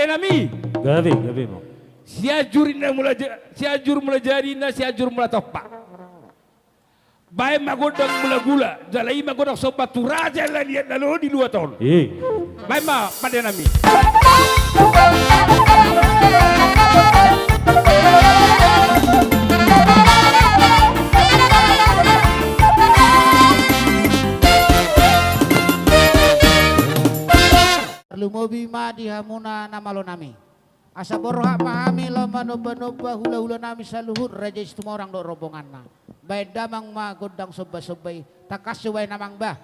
nami. Gabi mo. Siajur mula jari na siajur mula topak. Bae magodang mula gula, jalai magodang sobat turaja lah lihat lalu di 2 tahun. Bae ma pada nami. Lumobi ma di hamuna namalo nami. Asa borha pahami lo manoba-noba hula-hula nami saluhur raja istuma orang do rombongan na. Baik damang ma godang soba-sobay takasuway namang ba.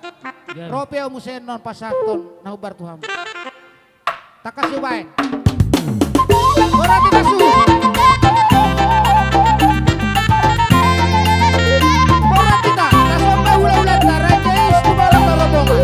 Ropeo musen non pasaton na ubar tuham. Takasuway. Ora tikasu. Ora kita kasoba hula-hula na raja istuma orang do rombongan.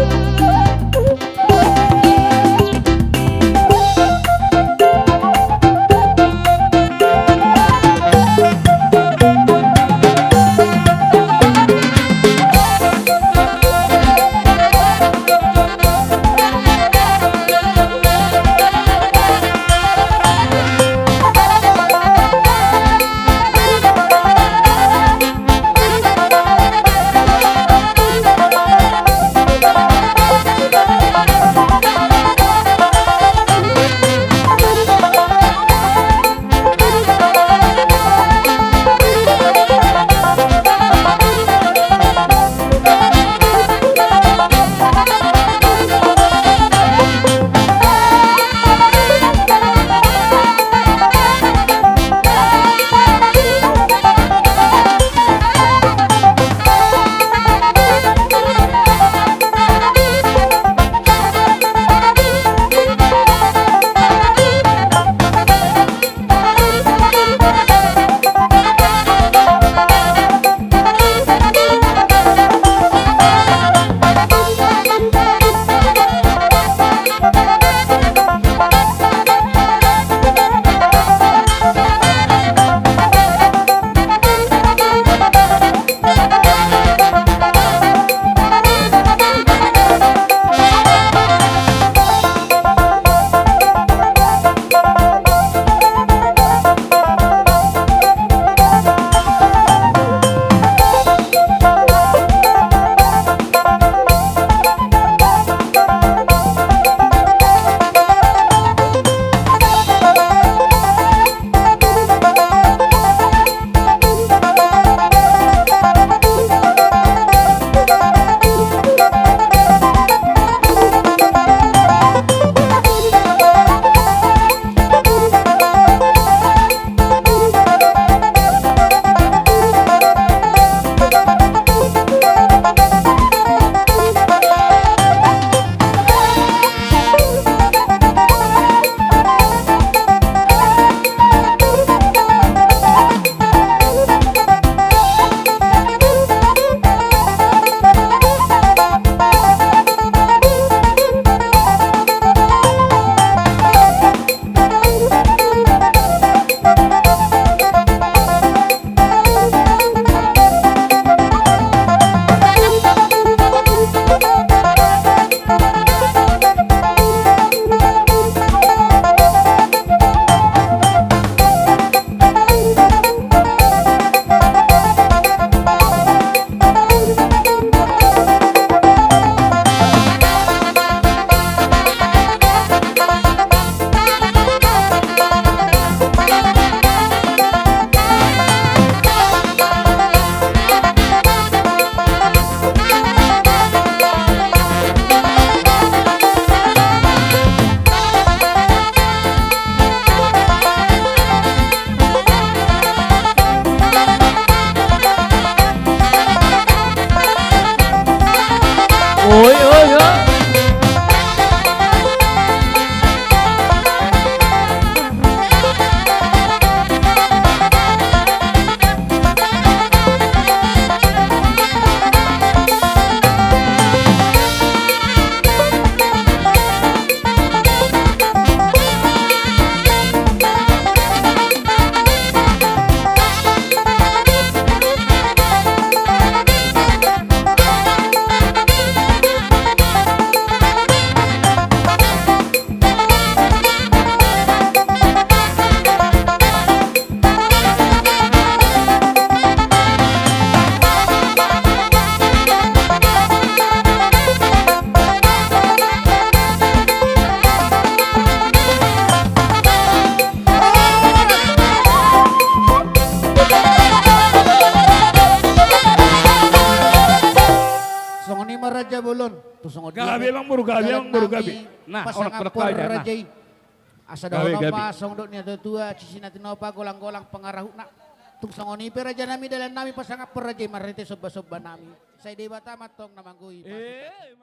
Raja Bulon. Tusong Gabi emang muru gabi emang muru gabi. Nah, orang pasang perkaya nah. raja. Asa Gabi, daw gabi. pa song do niya tua cici natin pa golang-golang pengarahuk na. Tung sangoni raja nami dalam nami pasang raja marite soba-soba nami. Saya dewa tamat tong namanggui. Eh.